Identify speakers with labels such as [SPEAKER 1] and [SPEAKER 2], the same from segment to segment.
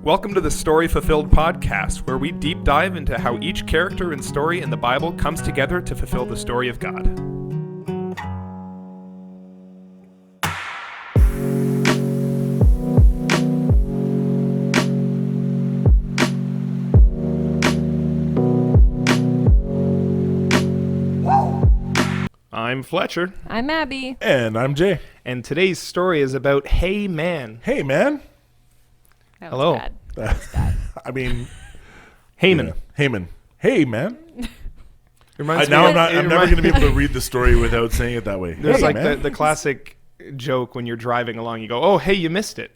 [SPEAKER 1] Welcome to the Story Fulfilled podcast, where we deep dive into how each character and story in the Bible comes together to fulfill the story of God. I'm Fletcher.
[SPEAKER 2] I'm Abby.
[SPEAKER 3] And I'm Jay.
[SPEAKER 1] And today's story is about Haman.
[SPEAKER 3] Hey, man.
[SPEAKER 2] That
[SPEAKER 1] Hello.
[SPEAKER 2] was bad. That was bad.
[SPEAKER 3] I mean,
[SPEAKER 1] Haman.
[SPEAKER 3] yeah. Haman. Hey, man.
[SPEAKER 1] Reminds me
[SPEAKER 3] Now
[SPEAKER 1] of-
[SPEAKER 3] I'm
[SPEAKER 1] it
[SPEAKER 3] never going to be able to read the story without saying it that way.
[SPEAKER 1] There's
[SPEAKER 3] Hey,
[SPEAKER 1] like
[SPEAKER 3] man.
[SPEAKER 1] the classic joke when you're driving along. You go, "Oh, hey, you missed it."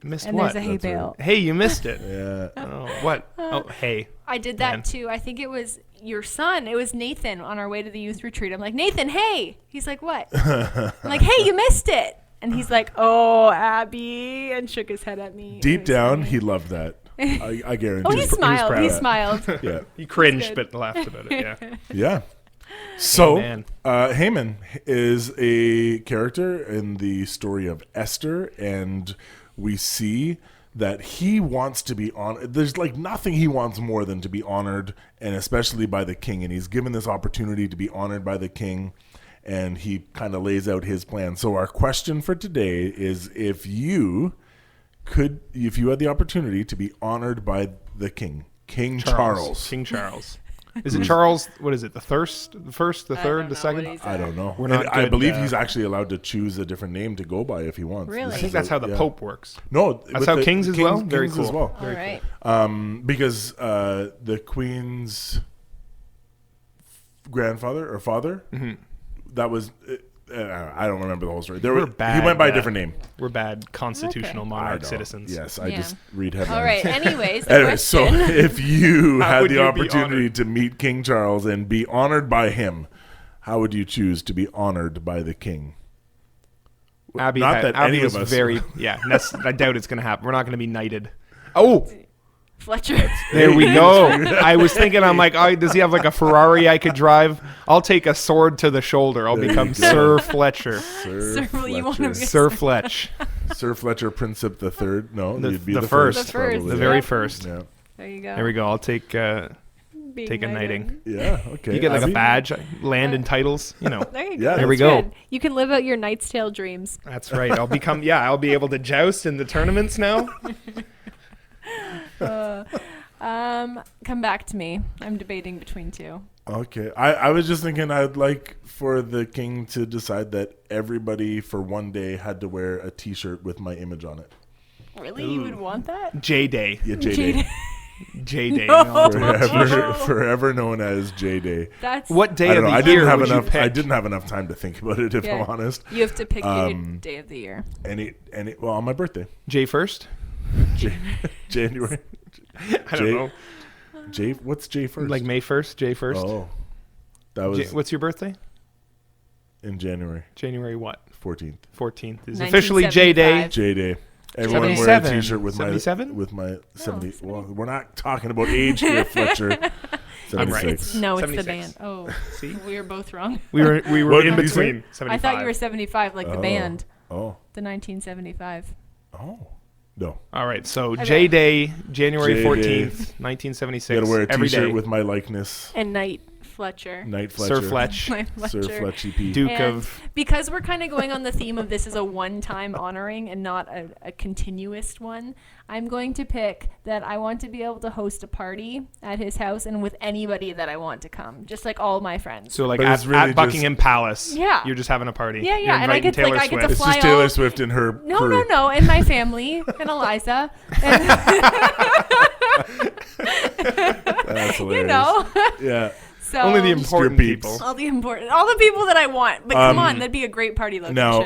[SPEAKER 1] Missed
[SPEAKER 2] And
[SPEAKER 1] what?
[SPEAKER 2] there's a hay
[SPEAKER 3] That's right.
[SPEAKER 2] bale.
[SPEAKER 1] Hey, you missed it.
[SPEAKER 3] Yeah.
[SPEAKER 1] Oh, what? Oh, hey.
[SPEAKER 2] I did that
[SPEAKER 1] Man.
[SPEAKER 2] too. I think it was your son. It was Nathan on our way to the youth retreat. I'm like, Nathan, hey. He's like, what? I'm like, hey, you missed it. And he's like, oh, Abby, and shook his head at me.
[SPEAKER 3] Deep
[SPEAKER 2] It was
[SPEAKER 3] down,
[SPEAKER 2] funny.
[SPEAKER 3] he loved that. I guarantee.
[SPEAKER 2] Oh, he smiled.
[SPEAKER 1] proud
[SPEAKER 2] He
[SPEAKER 1] of that.
[SPEAKER 2] smiled.
[SPEAKER 3] Yeah.
[SPEAKER 1] He cringed
[SPEAKER 2] good.
[SPEAKER 1] but laughed about it. Yeah.
[SPEAKER 3] Yeah. So,
[SPEAKER 1] Amen.
[SPEAKER 3] Haman is a character in the story of Esther, and we see that he wants to be honored. There's like nothing he wants more than to be honored, and especially by the king. And he's given this opportunity to be honored by the king, and he kind of lays out his plan. So our question for today is, if you had the opportunity to be honored by the king, King Charles.
[SPEAKER 1] King Charles. Is it Charles? What is it? The first, the third,
[SPEAKER 2] don't
[SPEAKER 1] the
[SPEAKER 2] know
[SPEAKER 1] second?
[SPEAKER 2] what he's
[SPEAKER 3] I don't know.
[SPEAKER 1] We're not
[SPEAKER 3] And I
[SPEAKER 1] good,
[SPEAKER 3] believe he's actually allowed to choose a different name to go by if he wants.
[SPEAKER 2] Really?
[SPEAKER 1] I think that's how the Pope works.
[SPEAKER 3] No,
[SPEAKER 1] That's
[SPEAKER 3] with
[SPEAKER 1] how
[SPEAKER 3] the
[SPEAKER 1] kings as well? Very
[SPEAKER 3] kings as
[SPEAKER 1] cool.
[SPEAKER 3] well.
[SPEAKER 2] All right.
[SPEAKER 3] Because the Queen's grandfather or father, that was I don't remember the whole story.
[SPEAKER 1] We're
[SPEAKER 3] He
[SPEAKER 1] bad,
[SPEAKER 3] went by a different name.
[SPEAKER 1] We're bad constitutional
[SPEAKER 2] Okay.
[SPEAKER 3] I
[SPEAKER 1] monarch
[SPEAKER 3] know.
[SPEAKER 1] citizens.
[SPEAKER 3] Yes, I
[SPEAKER 2] Yeah.
[SPEAKER 3] just read headlines.
[SPEAKER 2] All right. Anyways, the
[SPEAKER 3] Anyway, so
[SPEAKER 2] question.
[SPEAKER 3] if you
[SPEAKER 1] How
[SPEAKER 3] had
[SPEAKER 1] would
[SPEAKER 3] the
[SPEAKER 1] you be
[SPEAKER 3] opportunity
[SPEAKER 1] honored?
[SPEAKER 3] to meet King Charles and be honored by him, how would you choose to be honored by the king?
[SPEAKER 1] Abby,
[SPEAKER 3] Not that
[SPEAKER 1] Abby
[SPEAKER 3] any
[SPEAKER 1] was
[SPEAKER 3] of us-
[SPEAKER 1] very, I doubt it's going to happen. We're not going to be knighted. Oh,
[SPEAKER 2] Fletcher.
[SPEAKER 1] there we go. I was thinking, I'm like, oh, does he have like a Ferrari I could drive? I'll take a sword to the shoulder. I'll
[SPEAKER 3] There
[SPEAKER 1] become
[SPEAKER 3] you go.
[SPEAKER 1] Sir Fletcher.
[SPEAKER 3] Sir
[SPEAKER 2] Sir, you wanna
[SPEAKER 3] Fletcher.
[SPEAKER 2] be-
[SPEAKER 1] Sir Fletch.
[SPEAKER 3] Sir Fletcher Princip the Third. No,
[SPEAKER 1] The-
[SPEAKER 3] you'd be
[SPEAKER 1] the
[SPEAKER 3] the
[SPEAKER 1] first.
[SPEAKER 3] first.
[SPEAKER 2] The first.
[SPEAKER 3] probably.
[SPEAKER 1] The very
[SPEAKER 2] Yep.
[SPEAKER 1] first.
[SPEAKER 3] Yeah.
[SPEAKER 2] There you go.
[SPEAKER 1] There we go. I'll take
[SPEAKER 2] Being
[SPEAKER 1] take a knighting.
[SPEAKER 3] Yeah. Okay.
[SPEAKER 1] You get like
[SPEAKER 3] Abby?
[SPEAKER 1] a badge, land and titles, you know.
[SPEAKER 2] There you
[SPEAKER 3] Yeah,
[SPEAKER 2] go.
[SPEAKER 3] there
[SPEAKER 1] we
[SPEAKER 2] That's
[SPEAKER 1] go.
[SPEAKER 2] good. You can live out your Knight's Tale dreams.
[SPEAKER 1] That's right. I'll be able to joust in the tournaments now.
[SPEAKER 2] Come back to me. I'm debating between two.
[SPEAKER 3] Okay. I was just thinking I'd like for the king to decide that everybody for one day had to wear a T-shirt with my image on it.
[SPEAKER 2] Really? You would want that?
[SPEAKER 1] J-Day.
[SPEAKER 3] Yeah, J-Day.
[SPEAKER 1] J-Day.
[SPEAKER 2] No.
[SPEAKER 3] Forever known as J-Day.
[SPEAKER 2] That's
[SPEAKER 1] What day
[SPEAKER 3] I
[SPEAKER 1] of
[SPEAKER 3] don't know.
[SPEAKER 1] the
[SPEAKER 3] I didn't
[SPEAKER 1] year
[SPEAKER 3] have
[SPEAKER 1] would you
[SPEAKER 3] enough.
[SPEAKER 1] pick?
[SPEAKER 3] I didn't have enough time to think about it, if
[SPEAKER 2] Yeah.
[SPEAKER 3] I'm honest.
[SPEAKER 2] You have to pick your day of the year.
[SPEAKER 3] Well, on my birthday,
[SPEAKER 1] J first?
[SPEAKER 3] January.
[SPEAKER 1] I don't know.
[SPEAKER 3] J. What's J first?
[SPEAKER 1] Like May 1st, J 1st.
[SPEAKER 3] Oh, that was
[SPEAKER 1] What's your birthday?
[SPEAKER 3] in January
[SPEAKER 1] January what?
[SPEAKER 3] 14th.
[SPEAKER 1] 14th is officially
[SPEAKER 2] 1975.
[SPEAKER 1] J-Day.
[SPEAKER 3] J-Day. Everyone wear a
[SPEAKER 1] 77.
[SPEAKER 3] T-shirt with
[SPEAKER 1] 77?
[SPEAKER 3] my 70.
[SPEAKER 2] 70.
[SPEAKER 3] Well, we're not talking about age here, Fletcher.
[SPEAKER 1] I'm right.
[SPEAKER 3] 76.
[SPEAKER 2] No, it's the
[SPEAKER 1] 76.
[SPEAKER 2] band. Oh,
[SPEAKER 1] See?
[SPEAKER 2] we were both wrong.
[SPEAKER 1] We were
[SPEAKER 3] What
[SPEAKER 1] in
[SPEAKER 3] did you say?
[SPEAKER 1] between. 75.
[SPEAKER 2] I thought you were 75, like the
[SPEAKER 3] Oh.
[SPEAKER 2] band,
[SPEAKER 3] Oh,
[SPEAKER 2] the 1975.
[SPEAKER 3] oh, no.
[SPEAKER 1] All right, so
[SPEAKER 2] Okay.
[SPEAKER 1] J-Day, January
[SPEAKER 3] J-Day.
[SPEAKER 1] 14th, 1976.
[SPEAKER 3] You gotta wear a
[SPEAKER 1] every
[SPEAKER 3] T-shirt
[SPEAKER 1] day.
[SPEAKER 3] with my likeness.
[SPEAKER 2] And Knight Fletcher.
[SPEAKER 3] Knight Fletcher.
[SPEAKER 1] Sir Fletch,
[SPEAKER 2] My
[SPEAKER 3] Sir
[SPEAKER 2] Fletcher.
[SPEAKER 3] Fletchy P.
[SPEAKER 1] Duke
[SPEAKER 2] And
[SPEAKER 1] of...
[SPEAKER 2] because we're kind of going on the theme of this is a one-time honoring and not a continuous one, I'm going to pick that I want to be able to host a party at his house and with anybody that I want to come, just like all my friends.
[SPEAKER 1] So like
[SPEAKER 3] But it's
[SPEAKER 1] at
[SPEAKER 3] really
[SPEAKER 1] Buckingham Palace,
[SPEAKER 2] Yeah.
[SPEAKER 1] you're just having a party.
[SPEAKER 2] Yeah, yeah,
[SPEAKER 1] You're
[SPEAKER 2] and I
[SPEAKER 1] inviting
[SPEAKER 2] get to,
[SPEAKER 1] Taylor
[SPEAKER 2] like, I get to
[SPEAKER 1] Swift.
[SPEAKER 3] It's
[SPEAKER 2] fly
[SPEAKER 3] just Taylor
[SPEAKER 2] all-
[SPEAKER 3] Swift and her
[SPEAKER 2] No,
[SPEAKER 3] crew.
[SPEAKER 2] no, no, and my family and Eliza, and,
[SPEAKER 3] That's hilarious.
[SPEAKER 2] you know.
[SPEAKER 3] Yeah.
[SPEAKER 2] So
[SPEAKER 1] Only the
[SPEAKER 3] Your
[SPEAKER 1] important
[SPEAKER 3] peeps.
[SPEAKER 1] people.
[SPEAKER 2] all the people that I want. But come on, that'd be a great party location.
[SPEAKER 3] now,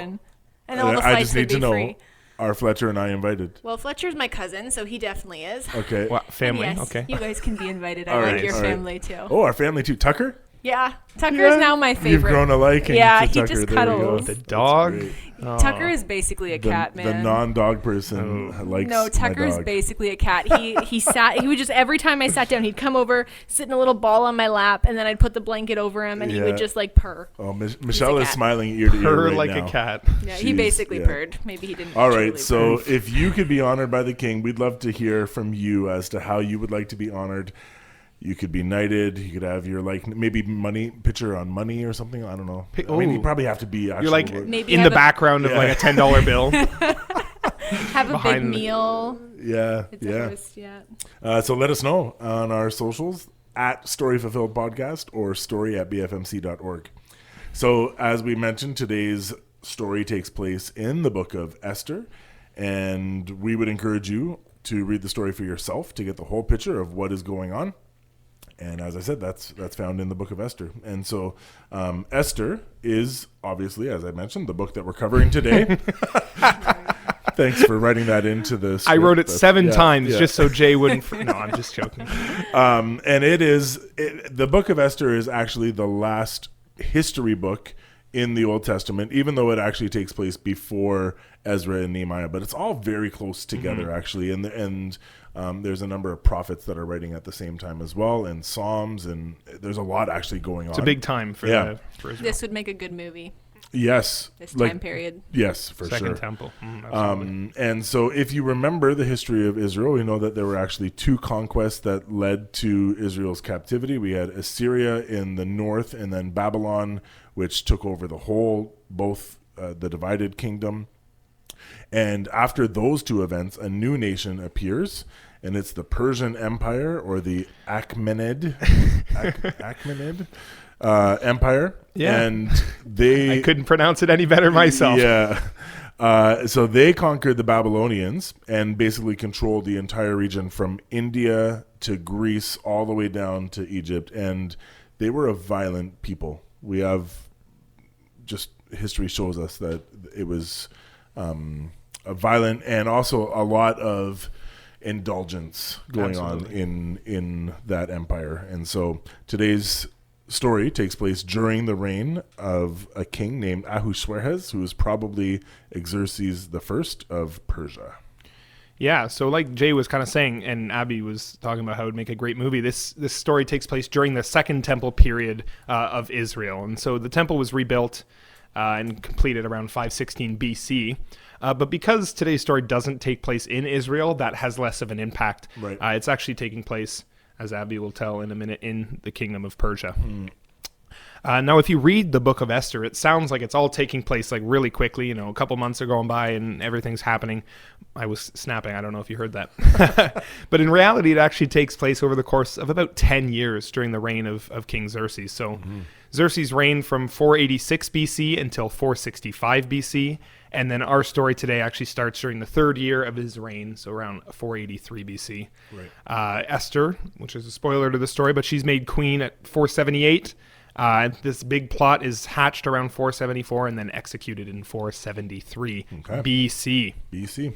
[SPEAKER 2] and all the
[SPEAKER 3] I
[SPEAKER 2] flights
[SPEAKER 3] just
[SPEAKER 2] would
[SPEAKER 3] need
[SPEAKER 2] be
[SPEAKER 3] to know,
[SPEAKER 2] free.
[SPEAKER 3] are Fletcher and I invited?
[SPEAKER 2] Well, Fletcher's my cousin, so he definitely is.
[SPEAKER 3] Okay.
[SPEAKER 1] What, family,
[SPEAKER 2] Yes,
[SPEAKER 1] okay.
[SPEAKER 2] you guys can be invited. I
[SPEAKER 3] All
[SPEAKER 2] like
[SPEAKER 3] right,
[SPEAKER 2] your
[SPEAKER 3] all right.
[SPEAKER 2] family too.
[SPEAKER 3] Oh, our family too. Tucker?
[SPEAKER 2] Yeah, Tucker's now my favorite.
[SPEAKER 3] You've grown a liking
[SPEAKER 2] Yeah,
[SPEAKER 3] to
[SPEAKER 2] he
[SPEAKER 3] Tucker.
[SPEAKER 2] just
[SPEAKER 3] There we go.
[SPEAKER 2] cuddles.
[SPEAKER 1] The dog.
[SPEAKER 3] great.
[SPEAKER 1] Oh.
[SPEAKER 2] Tucker is basically a cat, man.
[SPEAKER 3] The non-dog person likes
[SPEAKER 2] No,
[SPEAKER 3] my
[SPEAKER 2] Tucker's
[SPEAKER 3] dog.
[SPEAKER 2] basically a cat. He would just, every time I sat down, he'd come over, sit in a little ball on my lap, and then I'd put the blanket over him, and he would just like purr.
[SPEAKER 3] Oh, Michelle is
[SPEAKER 2] cat.
[SPEAKER 3] smiling ear to ear
[SPEAKER 1] Purr
[SPEAKER 3] right
[SPEAKER 1] like
[SPEAKER 3] now.
[SPEAKER 1] a cat.
[SPEAKER 2] Yeah, he basically purred. Maybe he didn't.
[SPEAKER 3] All
[SPEAKER 2] truly
[SPEAKER 3] right, so
[SPEAKER 2] purr.
[SPEAKER 3] if you could be honored by the king, we'd love to hear from you as to how you would like to be honored. You could be knighted. You could have your maybe money picture on money or something. I don't know. I mean, you probably have to be.
[SPEAKER 1] You're like
[SPEAKER 2] Maybe
[SPEAKER 1] in
[SPEAKER 2] have
[SPEAKER 1] the
[SPEAKER 2] a-
[SPEAKER 1] background of like a $10 bill.
[SPEAKER 2] Have a big
[SPEAKER 1] behind the-
[SPEAKER 2] meal.
[SPEAKER 3] Yeah,
[SPEAKER 2] It's a host, yeah.
[SPEAKER 3] So let us know on our socials at Story Fulfilled Podcast or story@bfmc.org. So as we mentioned, today's story takes place in the book of Esther, and we would encourage you to read the story for yourself to get the whole picture of what is going on. And as I said, that's found in the book of Esther. And so Esther is obviously, as I mentioned, the book that we're covering today. Thanks for writing that into the script.
[SPEAKER 1] I wrote it 7 times
[SPEAKER 3] yeah.
[SPEAKER 1] just so Jay wouldn't. No, I'm just joking.
[SPEAKER 3] And the book of Esther is actually the last history book in the Old Testament, even though it actually takes place before Ezra and Nehemiah. But it's all very close together, actually. And there's a number of prophets that are writing at the same time as well, and Psalms, and there's a lot actually going on.
[SPEAKER 1] It's a big time for Israel.
[SPEAKER 2] This would make a good movie.
[SPEAKER 3] Yes.
[SPEAKER 2] This time period.
[SPEAKER 3] Yes, for
[SPEAKER 1] Second
[SPEAKER 3] sure.
[SPEAKER 1] Temple. Absolutely.
[SPEAKER 3] And so if you remember the history of Israel, we know that there were actually 2 conquests that led to Israel's captivity. We had Assyria in the north, and then Babylon, which took over both the divided kingdom. And after those 2 events, a new nation appears, and it's the Persian Empire, or the Achaemenid Empire.
[SPEAKER 1] Yeah.
[SPEAKER 3] And they...
[SPEAKER 1] I couldn't pronounce it any better myself.
[SPEAKER 3] Yeah. So they conquered the Babylonians and basically controlled the entire region from India to Greece all the way down to Egypt. And they were a violent people. We have just history shows us that it was a violent and also a lot of indulgence going on in that empire. And so today's story takes place during the reign of a king named Ahasuerus, who is probably Xerxes the First of Persia.
[SPEAKER 1] Yeah, so like Jay was kind of saying, and Abby was talking about how it would make a great movie, this story takes place during the Second Temple period of Israel. And so the temple was rebuilt and completed around 516 BC. But because today's story doesn't take place in Israel, that has less of an impact.
[SPEAKER 3] Right.
[SPEAKER 1] It's actually taking place, as Abby will tell in a minute, in the kingdom of Persia. Now, if you read the book of Esther, it sounds like it's all taking place like really quickly. A couple months are going by and everything's happening. I was snapping. I don't know if you heard that. But in reality, it actually takes place over the course of about 10 years during the reign of King Xerxes. So Xerxes reigned from 486 BC until 465 BC. And then our story today actually starts during the 3rd year of his reign, so around 483 BC. Right. Esther, which is a spoiler to the story, but she's made queen at 478. This big plot is hatched around 474 and then executed in 473 BC.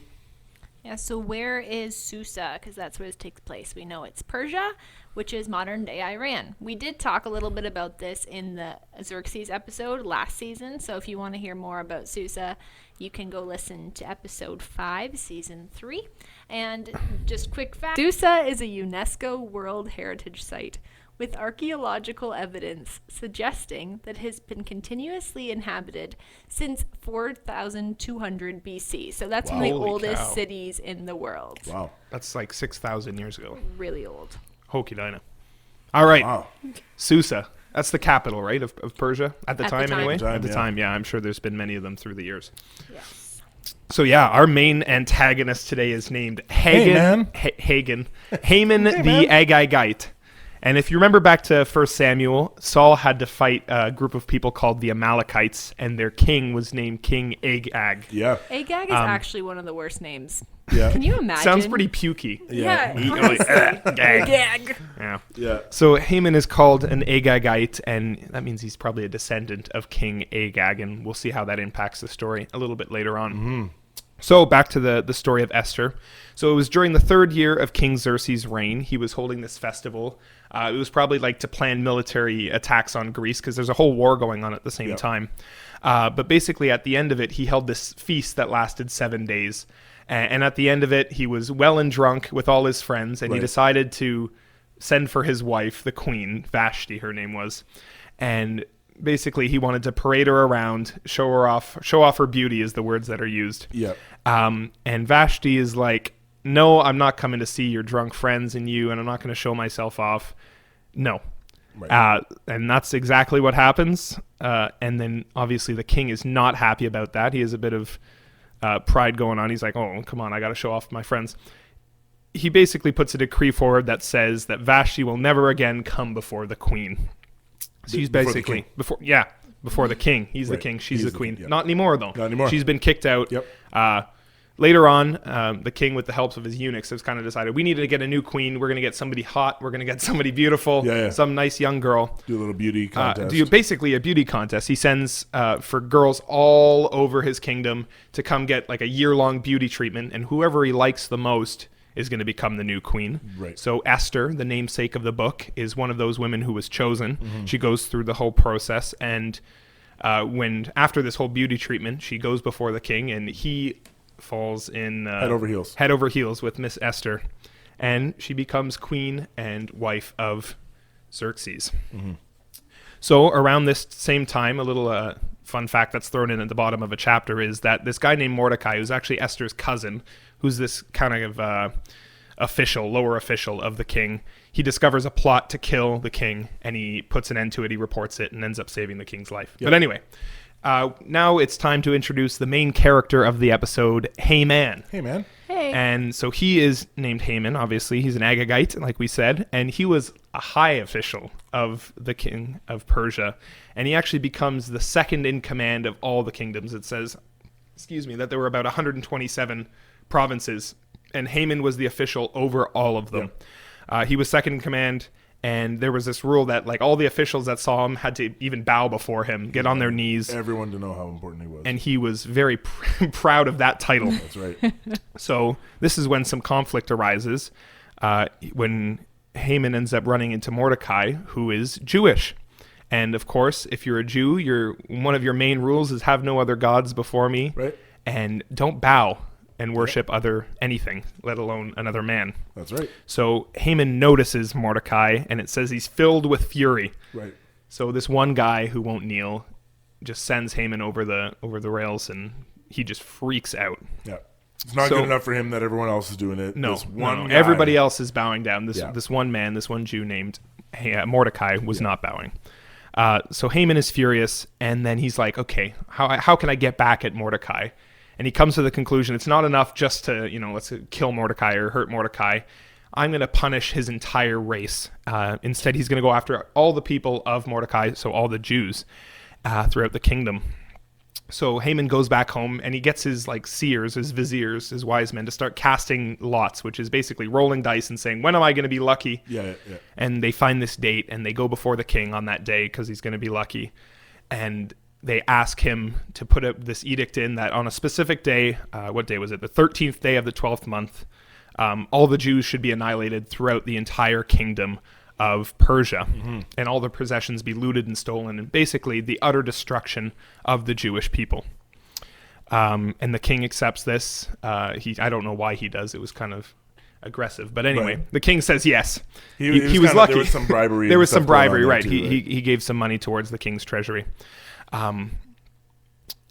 [SPEAKER 2] Yeah, so where is Susa? Because that's where it takes place. We know it's Persia, which is modern-day Iran. We did talk a little bit about this in the Xerxes episode last season, so if you want to hear more about Susa, you can go listen to episode 5, season 3. And just quick fact, Susa is a UNESCO World Heritage Site with archaeological evidence suggesting that it has been continuously inhabited since 4,200 BC. So that's one of the
[SPEAKER 1] Holy
[SPEAKER 2] oldest
[SPEAKER 1] cow.
[SPEAKER 2] cities in the world.
[SPEAKER 3] Wow.
[SPEAKER 1] That's like 6,000 years ago.
[SPEAKER 2] Really old.
[SPEAKER 1] Hokey Dina. All right.
[SPEAKER 3] Wow.
[SPEAKER 1] Susa. That's the capital, right, of Persia? At the
[SPEAKER 2] At the
[SPEAKER 1] time,
[SPEAKER 2] time.
[SPEAKER 1] anyway?
[SPEAKER 3] At the time,
[SPEAKER 1] At the
[SPEAKER 3] yeah.
[SPEAKER 1] time, yeah. I'm sure there's been many of them through the years.
[SPEAKER 2] Yes.
[SPEAKER 1] So, yeah, our main antagonist today is named
[SPEAKER 3] man.
[SPEAKER 1] Haman the Agagite. And if you remember back to 1 Samuel, Saul had to fight a group of people called the Amalekites, and their king was named King Agag.
[SPEAKER 3] Yeah.
[SPEAKER 2] Agag is actually one of the worst names.
[SPEAKER 3] Yeah.
[SPEAKER 2] Can you imagine?
[SPEAKER 1] Sounds pretty pukey.
[SPEAKER 2] Yeah.
[SPEAKER 1] Agag.
[SPEAKER 2] Agag.
[SPEAKER 1] Yeah.
[SPEAKER 3] Yeah.
[SPEAKER 1] So Haman is called an Agagite, and that means he's probably a descendant of King Agag, and we'll see how that impacts the story a little bit later on. So back to the story of Esther. So it was during the 3rd year of King Xerxes' reign. He was holding this festival. It was probably like to plan military attacks on Greece because there's a whole war going on at the same time. But basically at the end of it, he held this feast that lasted 7 days. And at the end of it, he was well and drunk with all his friends, and he decided to send for his wife, the queen, Vashti, her name was. And basically he wanted to parade her around, show off her beauty is the words that are used.
[SPEAKER 3] Yeah.
[SPEAKER 1] And Vashti is like, no, I'm not coming to see your drunk friends and you, and I'm not going to show myself off. No. Right. And that's exactly what happens. And then obviously the king is not happy about that. He has a bit of pride going on. He's like, oh, come on, I got to show off my friends. He basically puts a decree forward that says that Vashti will never again come before the queen. So he's basically before the king. He's the king. She's the queen. Not anymore, though. Not anymore. She's been kicked out.
[SPEAKER 3] Yep.
[SPEAKER 1] Later on, the king, with the help of his eunuchs, has kind of decided we need to get a new queen. We're going to get somebody hot. We're going to get somebody beautiful. Some nice young girl.
[SPEAKER 3] Do a little beauty contest.
[SPEAKER 1] Do basically a beauty contest. He sends for girls all over his kingdom to come get like a year-long beauty treatment, and whoever he likes the most is going to become the new queen.
[SPEAKER 3] Right.
[SPEAKER 1] So Esther, the namesake of the book, is one of those women who was chosen. Mm-hmm. She goes through the whole process, and after this whole beauty treatment, she goes before the king, and he falls in head over heels with Miss Esther, and she becomes queen and wife of Xerxes. Mm-hmm. So around this same time, a little fun fact that's thrown in at the bottom of a chapter is that this guy named Mordecai, who's actually Esther's cousin, who's this kind of lower official of the king, he discovers a plot to kill the king, and he puts an end to it. He reports it and ends up saving the king's life. Yep. But anyway, now it's time to introduce the main character of the episode, Haman.
[SPEAKER 3] Hey, man.
[SPEAKER 2] Hey.
[SPEAKER 1] And so he is named Haman, obviously. He's an Agagite, like we said, and he was a high official of the king of Persia, and he actually becomes the second in command of all the kingdoms. It says, that there were about 127 provinces, and Haman was the official over all of them. Yep. He was second in command, and there was this rule that like all the officials that saw him had to even bow before him, get on their knees.
[SPEAKER 3] Everyone to know how important he was.
[SPEAKER 1] And he was very proud of that title.
[SPEAKER 3] That's right.
[SPEAKER 1] So this is when some conflict arises, when Haman ends up running into Mordecai, who is Jewish. And of course, if you're a Jew, one of your main rules is have no other gods before me.
[SPEAKER 3] Right.
[SPEAKER 1] And don't bow and worship anything, let alone another man.
[SPEAKER 3] That's right.
[SPEAKER 1] So Haman notices Mordecai, and it says he's filled with fury.
[SPEAKER 3] Right.
[SPEAKER 1] So this one guy who won't kneel just sends Haman over the rails, and he just freaks out.
[SPEAKER 3] Yeah. It's not good enough for him that everyone else is doing it.
[SPEAKER 1] No, everybody else is bowing down. This one man, this one Jew named Mordecai was not bowing. So Haman is furious, and then he's like, okay, how can I get back at Mordecai? And he comes to the conclusion it's not enough just to, let's kill Mordecai or hurt Mordecai. I'm going to punish his entire race. Instead, he's going to go after all the people of Mordecai, so all the Jews throughout the kingdom. So Haman goes back home, and he gets his seers, his viziers, his wise men to start casting lots, which is basically rolling dice and saying, when am I going to be lucky?
[SPEAKER 3] Yeah.
[SPEAKER 1] And they find this date, and they go before the king on that day because he's going to be lucky. And they ask him to put this edict in that on a specific day, what day was it? The 13th day of the 12th month, all the Jews should be annihilated throughout the entire kingdom of Persia, and all their possessions be looted and stolen, and basically the utter destruction of the Jewish people. And the king accepts this. I don't know why he does. It was kind of aggressive, but anyway, The king says yes. He was lucky.
[SPEAKER 3] There was some bribery.
[SPEAKER 1] There was some bribery, right? He gave some money towards the king's treasury.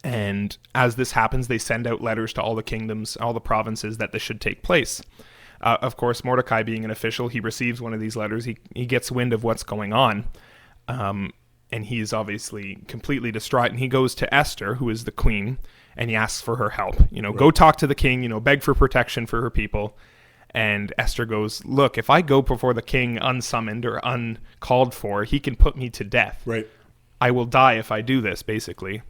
[SPEAKER 1] And as this happens, they send out letters to all the kingdoms, all the provinces that this should take place. Of course, Mordecai being an official, he receives one of these letters. He gets wind of what's going on, and he's obviously completely distraught. And he goes to Esther, who is the queen, and he asks for her help. Go talk to the king, beg for protection for her people. And Esther goes, look, if I go before the king unsummoned or uncalled for, he can put me to death.
[SPEAKER 3] Right.
[SPEAKER 1] I will die if I do this, basically.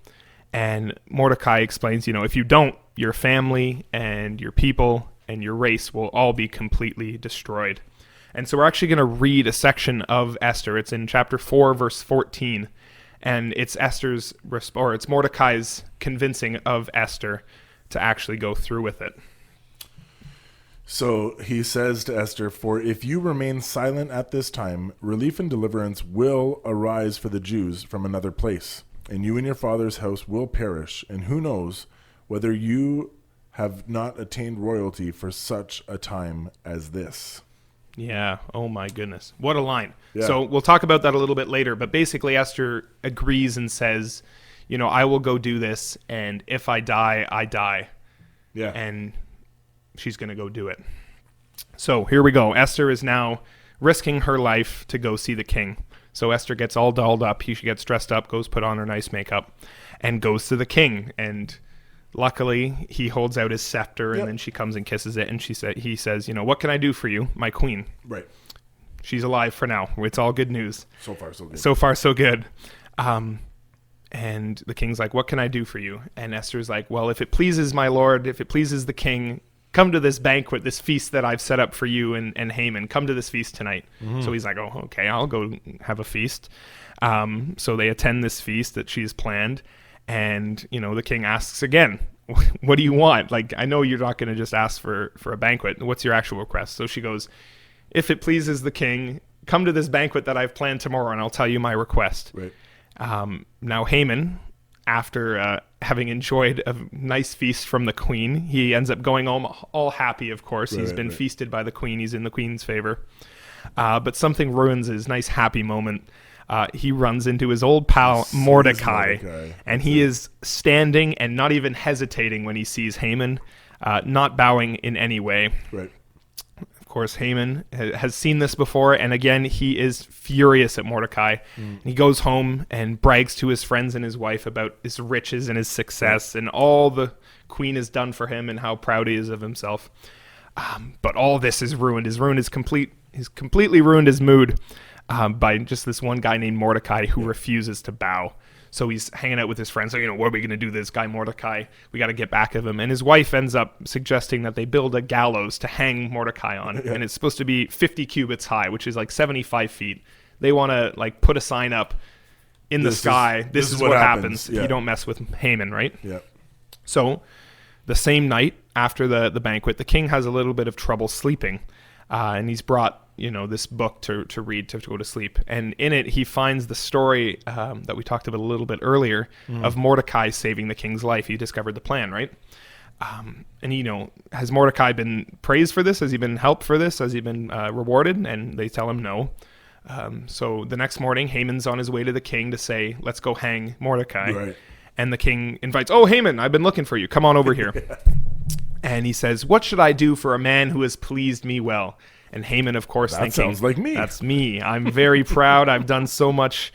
[SPEAKER 1] And Mordecai explains, if you don't, your family and your people and your race will all be completely destroyed. And so we're actually going to read a section of Esther. It's in chapter 4, verse 14. And it's it's Mordecai's convincing of Esther to actually go through with it.
[SPEAKER 3] So he says to Esther, "For if you remain silent at this time, relief and deliverance will arise for the Jews from another place, and you and your father's house will perish. And who knows whether you have not attained royalty for such a time as this."
[SPEAKER 1] Yeah. Oh my goodness. What a line.
[SPEAKER 3] Yeah.
[SPEAKER 1] So we'll talk about that a little bit later, but basically Esther agrees and says, I will go do this, and if I die, I die.
[SPEAKER 3] Yeah.
[SPEAKER 1] And she's going to go do it. So here we go. Esther is now risking her life to go see the king. So Esther gets all dolled up. She gets dressed up, goes put on her nice makeup, and goes to the king. And luckily, he holds out his scepter, and then she comes and kisses it. And he says, "What can I do for you, my queen?"
[SPEAKER 3] Right.
[SPEAKER 1] She's alive for now. It's all good news.
[SPEAKER 3] So far, so good.
[SPEAKER 1] So far, so good. And the king's like, "What can I do for you?" And Esther's like, "Well, if it pleases my lord, if it pleases the king, come to this banquet, this feast that I've set up for you and Haman. Come to this feast tonight." So he's like, "Oh, okay, I'll go have a feast." So they attend this feast that she's planned. And, the king asks again, "What do you want? Like, I know you're not going to just ask for a banquet. What's your actual request?" So she goes, "If it pleases the king, come to this banquet that I've planned tomorrow, and I'll tell you my request."
[SPEAKER 3] Right.
[SPEAKER 1] Now Haman, after having enjoyed a nice feast from the queen, he ends up going home all happy, of course. He's been feasted by the queen. He's in the queen's favor. But something ruins his nice happy moment. He runs into his old pal Mordecai, and he is standing and not even hesitating when he sees Haman, not bowing in any way.
[SPEAKER 3] Right.
[SPEAKER 1] Of course, Haman has seen this before, and again, he is furious at Mordecai. He goes home and brags to his friends and his wife about his riches and his success and all the queen has done for him and how proud he is of himself. But all this is ruined. He's completely ruined his mood by just this one guy named Mordecai who refuses to bow. So he's hanging out with his friends. So, what are we going to do to this guy Mordecai? We got to get back of him. And his wife ends up suggesting that they build a gallows to hang Mordecai on. And it's supposed to be 50 cubits high, which is like 75 feet. They want to put a sign up in the sky. This is what happens if you don't mess with Haman, right?
[SPEAKER 3] Yeah.
[SPEAKER 1] So the same night after the banquet, the king has a little bit of trouble sleeping. And he's brought this book to read to go to sleep, and in it he finds the story that we talked about a little bit earlier of Mordecai saving the king's life. He discovered the plan, right? And has Mordecai been praised for this? Has he been helped for this? Has he been rewarded? And they tell him no. So the next morning, Haman's on his way to the king to say, "Let's go hang Mordecai."
[SPEAKER 3] Right.
[SPEAKER 1] And the king invites, "Oh, Haman, I've been looking for you. Come on over here." And he says, "What should I do for a man who has pleased me well?" And Haman, of course,
[SPEAKER 3] That
[SPEAKER 1] thinking,
[SPEAKER 3] sounds like me.
[SPEAKER 1] "That's me. I'm very proud. I've done so much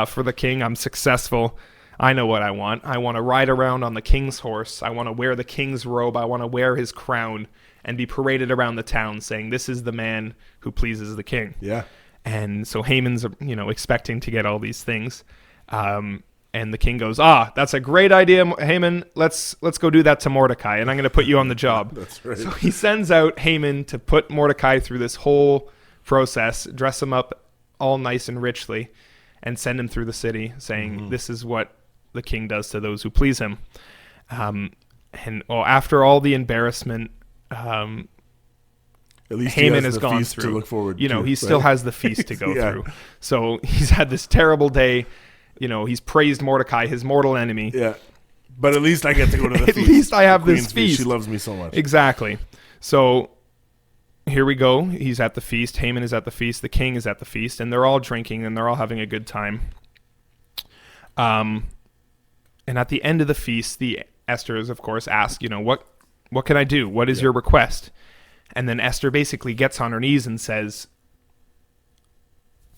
[SPEAKER 1] for the king. I'm successful. I know what I want. I want to ride around on the king's horse. I want to wear the king's robe. I want to wear his crown and be paraded around the town saying, 'This is the man who pleases the king.'"
[SPEAKER 3] Yeah.
[SPEAKER 1] And so Haman's, expecting to get all these things. And the king goes, "That's a great idea, Haman. Let's go do that to Mordecai, and I'm going to put you on the job."
[SPEAKER 3] That's right.
[SPEAKER 1] So he sends out Haman to put Mordecai through this whole process, dress him up all nice and richly, and send him through the city saying, "This is what the king does to those who please him." After all the embarrassment,
[SPEAKER 3] At least
[SPEAKER 1] Haman
[SPEAKER 3] he has
[SPEAKER 1] has
[SPEAKER 3] the
[SPEAKER 1] gone
[SPEAKER 3] feast
[SPEAKER 1] through.
[SPEAKER 3] to look forward to.
[SPEAKER 1] He still has the feast to go
[SPEAKER 3] Yeah.
[SPEAKER 1] through. So he's had this terrible day. He's praised Mordecai, his mortal enemy.
[SPEAKER 3] Yeah. But at least I get to go to the
[SPEAKER 1] At
[SPEAKER 3] feast.
[SPEAKER 1] least I have
[SPEAKER 3] The
[SPEAKER 1] this
[SPEAKER 3] Queen's
[SPEAKER 1] feast.
[SPEAKER 3] She loves me so much.
[SPEAKER 1] Exactly. So here we go. He's at the feast. Haman is at the feast. The king is at the feast. And they're all drinking and they're all having a good time. And at the end of the feast, the Esther is, of course, asked, what can I do? What is your request? And then Esther basically gets on her knees and says,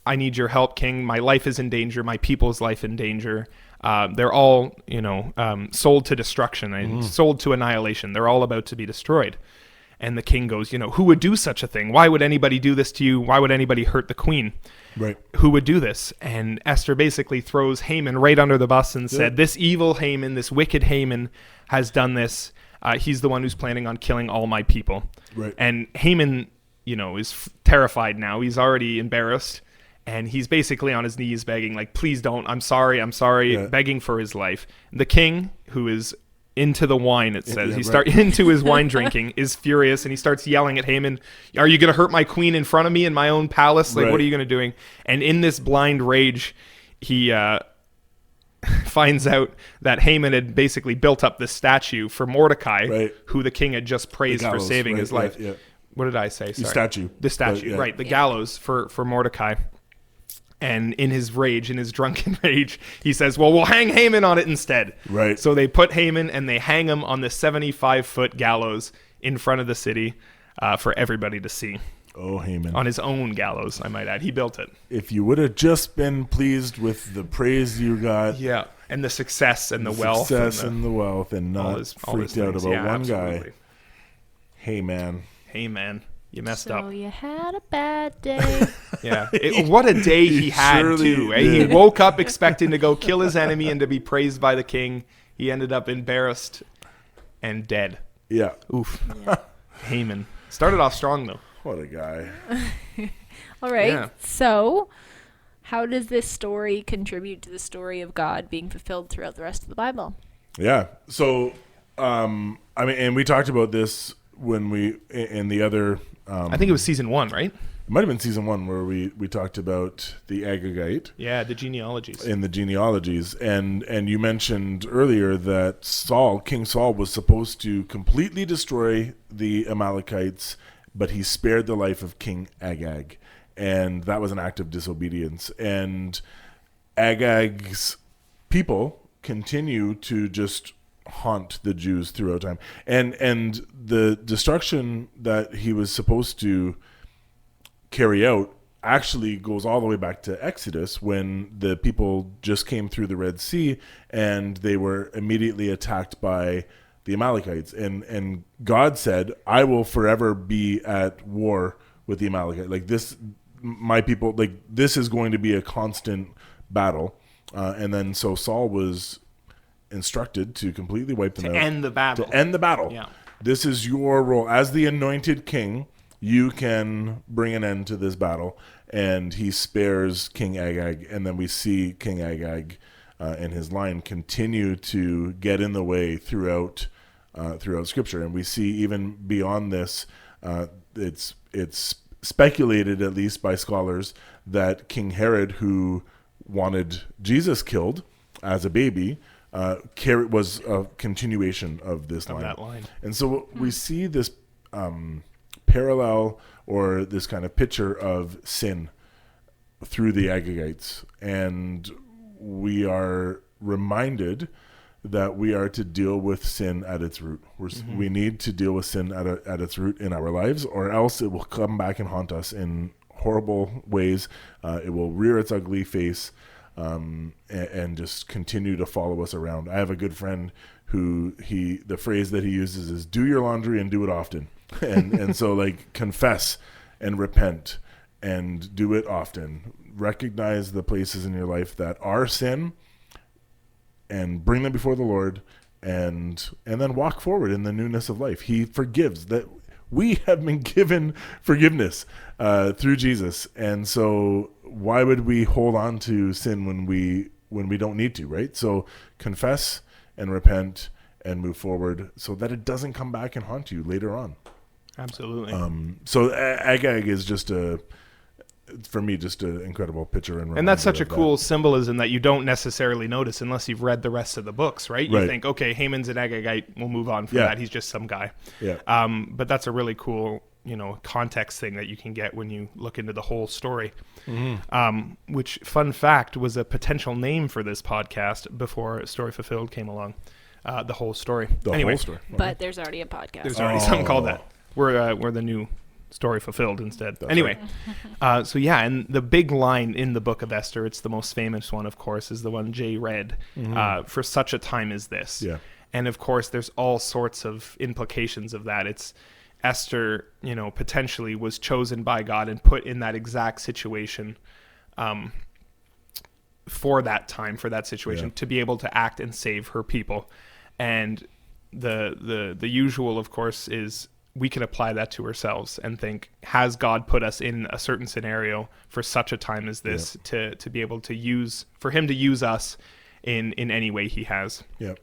[SPEAKER 1] "I need your help, king. My life is in danger. My people's life in danger. They're all, sold to destruction and sold to annihilation. They're all about to be destroyed." And the king goes, "Who would do such a thing? Why would anybody do this to you? Why would anybody hurt the queen?
[SPEAKER 3] Right.
[SPEAKER 1] Who would do this?" And Esther basically throws Haman right under the bus and said, "This evil Haman, this wicked Haman has done this. He's the one who's planning on killing all my people."
[SPEAKER 3] Right.
[SPEAKER 1] And Haman, is terrified now. He's already embarrassed. And he's basically on his knees begging, "Please don't. I'm sorry,
[SPEAKER 3] Yeah.
[SPEAKER 1] begging for his life. The king, who is into the wine, it says.
[SPEAKER 3] Yeah,
[SPEAKER 1] He
[SPEAKER 3] right.
[SPEAKER 1] start into his wine drinking, is furious, and he starts yelling at Haman, "Are you going to hurt my queen in front of me in my own palace? Like,
[SPEAKER 3] Right.
[SPEAKER 1] what are you going to doing?" And in this blind rage, he finds out that Haman had basically built up this statue for Mordecai,
[SPEAKER 3] Right.
[SPEAKER 1] who the king had just praised for
[SPEAKER 3] gallows,
[SPEAKER 1] saving
[SPEAKER 3] right,
[SPEAKER 1] his life.
[SPEAKER 3] yeah.
[SPEAKER 1] What did I say? Sorry.
[SPEAKER 3] statue.
[SPEAKER 1] The statue,
[SPEAKER 3] Yeah.
[SPEAKER 1] right. The gallows for Mordecai. And in his rage, in his drunken rage, he says, "Well, we'll hang Haman on it instead."
[SPEAKER 3] Right.
[SPEAKER 1] So they put Haman and they hang him on the 75-foot gallows in front of the city for everybody to see.
[SPEAKER 3] Oh, Haman.
[SPEAKER 1] On his own gallows, I might add. He built it.
[SPEAKER 3] If you would have just been pleased with the praise you got,
[SPEAKER 1] Yeah. And the success and the wealth.
[SPEAKER 3] success
[SPEAKER 1] and
[SPEAKER 3] and the wealth, and not
[SPEAKER 1] all his
[SPEAKER 3] freaked out
[SPEAKER 1] things.
[SPEAKER 3] about
[SPEAKER 1] Yeah,
[SPEAKER 3] one
[SPEAKER 1] absolutely.
[SPEAKER 3] guy. Hey, man.
[SPEAKER 1] Hey, man. You messed
[SPEAKER 2] So
[SPEAKER 1] up.
[SPEAKER 2] you had a bad day.
[SPEAKER 1] Yeah. What a day he had,
[SPEAKER 3] surely
[SPEAKER 1] too. Eh? He
[SPEAKER 3] did.
[SPEAKER 1] woke up expecting to go kill his enemy and to be praised by the king. He ended up embarrassed and dead.
[SPEAKER 3] Yeah.
[SPEAKER 1] Oof. Haman. Started off strong, though.
[SPEAKER 3] What a guy.
[SPEAKER 2] All right.
[SPEAKER 1] Yeah.
[SPEAKER 2] So, how does this story contribute to the story of God being fulfilled throughout the rest of the Bible?
[SPEAKER 3] Yeah. So, I mean, and we talked about this when we, in the other,
[SPEAKER 1] I think it was season 1, right?
[SPEAKER 3] it might have been season 1 where we talked about the Agagite
[SPEAKER 1] Yeah, the genealogies.
[SPEAKER 3] in the genealogies. And you mentioned earlier that King Saul was supposed to completely destroy the Amalekites, but he spared the life of King Agag. And that was an act of disobedience. And Agag's people continue to just haunt the Jews throughout time. And the destruction that he was supposed to carry out actually goes all the way back to Exodus, when the people just came through the Red Sea and they were immediately attacked by the Amalekites. And God said, "I will forever be at war with the Amalekites." Like this, my people, like this is going to be a constant battle. And then so Saul was instructed to completely wipe them out.
[SPEAKER 1] To end the battle.
[SPEAKER 3] To end the battle.
[SPEAKER 1] Yeah.
[SPEAKER 3] This is your role as the anointed king. You can bring an end to this battle. And he spares King Agag. And then we see King Agag and his line continue to get in the way throughout Scripture. And we see even beyond this, it's speculated, at least by scholars, that King Herod, who wanted Jesus killed as a baby, was a continuation of this line.
[SPEAKER 1] That line.
[SPEAKER 3] And so we see this parallel, or this kind of picture of sin through the Agagites. And we are reminded that we are to deal with sin at its root. We need to deal with sin at its root in our lives, or else it will come back and haunt us in horrible ways. It will rear its ugly face and just continue to follow us around. I have a good friend who the phrase that he uses is "do your laundry and do it often." and so like confess and repent and do it often. Recognize the places in your life that are sin and bring them before the Lord, and then walk forward in the newness of life. He forgives. That we have been given forgiveness through Jesus. And so why would we hold on to sin when we don't need to, right? So confess and repent and move forward so that it doesn't come back and haunt you later on.
[SPEAKER 1] Absolutely.
[SPEAKER 3] So Agag is for me, just an incredible picture.
[SPEAKER 1] And that's such a cool symbolism that you don't necessarily notice unless you've read the rest of the books, right? You think, okay, Haman's an Agagite, we'll move on from that. He's just some guy.
[SPEAKER 3] Yeah.
[SPEAKER 1] But that's a really cool, context thing that you can get when you look into the whole story. Which, fun fact, was a potential name for this podcast before Story Fulfilled came along. The whole story.
[SPEAKER 3] Whole story.
[SPEAKER 2] But there's already a podcast.
[SPEAKER 1] There's already something called that. We're the new Story Fulfilled instead.
[SPEAKER 3] That's
[SPEAKER 1] anyway, so yeah, and the big line in the book of Esther, it's the most famous one, of course, is the one Jay read, for such a time as this.
[SPEAKER 3] Yeah.
[SPEAKER 1] And of course, there's all sorts of implications of that. It's Esther, potentially was chosen by God and put in that exact situation for that time, for that situation, to be able to act and save her people. And the usual, of course, is we can apply that to ourselves and think, has God put us in a certain scenario for such a time as this to be able to for him to use us in any way he has?
[SPEAKER 3] Yeah.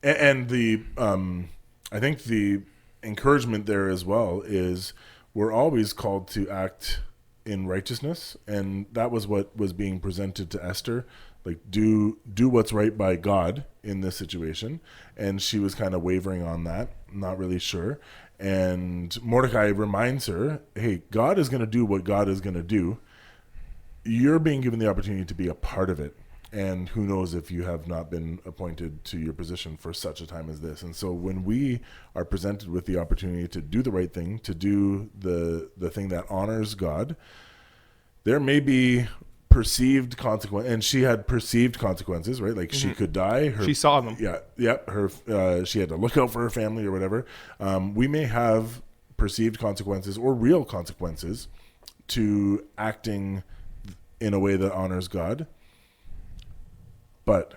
[SPEAKER 3] And the I think the encouragement there as well is we're always called to act in righteousness, and that was what was being presented to Esther. Like, do what's right by God in this situation. And she was kind of wavering on that, not really sure. And Mordecai reminds her, hey, God is going to do what God is going to do. You're being given the opportunity to be a part of it. And who knows if you have not been appointed to your position for such a time as this. And so when we are presented with the opportunity to do the right thing, to do the thing that honors God, there may be perceived consequence, and she had perceived consequences, right? Like she could die.
[SPEAKER 1] She saw them.
[SPEAKER 3] Yeah. Her she had to look out for her family or whatever. We may have perceived consequences or real consequences to acting in a way that honors God. But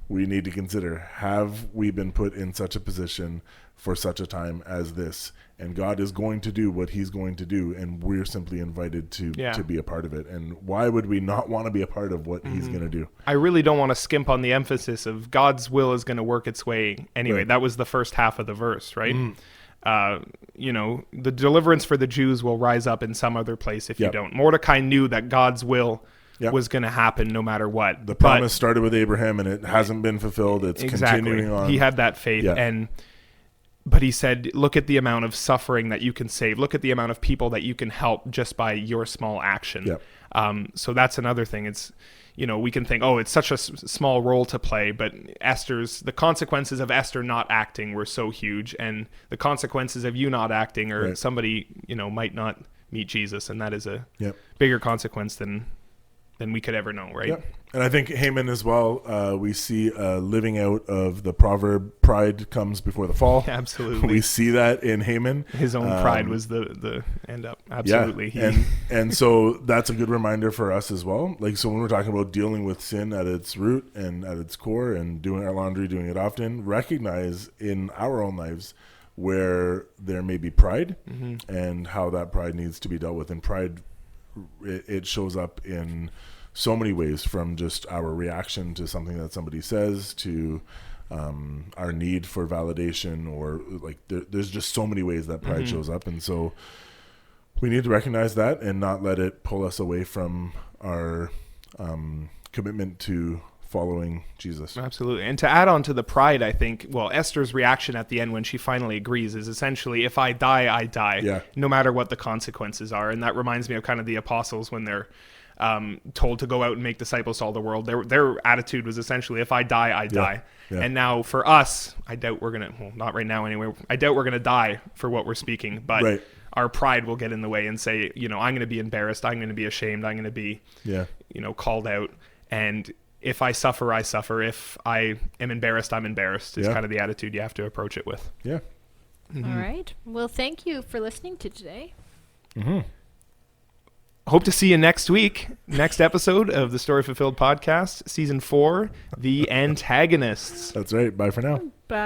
[SPEAKER 3] we need to consider, have we been put in such a position for such a time as this? And God is going to do what he's going to do, and we're simply invited to be a part of it. And why would we not want to be a part of what he's going to do?
[SPEAKER 1] I really don't want to skimp on the emphasis of God's will is going to work its way anyway. Right. That was the first half of the verse, right? The deliverance for the Jews will rise up in some other place if you don't. Mordecai knew that God's will was going to happen no matter what.
[SPEAKER 3] The promise started with Abraham, and it hasn't been fulfilled. It's continuing on.
[SPEAKER 1] He had that faith, but he said, look at the amount of suffering that you can save. Look at the amount of people that you can help just by your small action. Yep. So that's another thing. It's, we can think, it's such a small role to play, but the consequences of Esther not acting were so huge, and the consequences of you not acting, or somebody, might not meet Jesus, and that is a bigger consequence than we could ever know, right?
[SPEAKER 3] Yep. And I think Haman as well, we see living out of the proverb, pride comes before the fall.
[SPEAKER 1] Absolutely.
[SPEAKER 3] We see that in Haman.
[SPEAKER 1] His own pride was the end up. Absolutely.
[SPEAKER 3] Yeah. And so that's a good reminder for us as well. Like, so when we're talking about dealing with sin at its root and at its core and doing our laundry, doing it often, recognize in our own lives where there may be pride and how that pride needs to be dealt with. And pride, it shows up in so many ways, from just our reaction to something that somebody says to our need for validation, or like there's just so many ways that pride shows up. And so we need to recognize that and not let it pull us away from our commitment to following Jesus.
[SPEAKER 1] Absolutely. And to add on to the pride, I think, Esther's reaction at the end when she finally agrees is essentially, if I die, I die, no matter what the consequences are. And that reminds me of kind of the apostles when they're told to go out and make disciples to all the world. Their attitude was essentially, if I die, I die. Yeah. And now for us, I doubt we're going to, not right now anyway, I doubt we're going to die for what we're speaking, but our pride will get in the way and say, I'm going to be embarrassed, I'm going to be ashamed, I'm going to be, called out. And if I suffer, I suffer. If I am embarrassed, I'm embarrassed, is kind of the attitude you have to approach it with.
[SPEAKER 3] Yeah.
[SPEAKER 2] Mm-hmm. All right. Well, thank you for listening to today.
[SPEAKER 3] Mm-hmm.
[SPEAKER 1] Hope to see you next week. Next episode of the Story Fulfilled podcast, season 4, The Antagonists.
[SPEAKER 3] That's right. Bye for now.
[SPEAKER 2] Bye.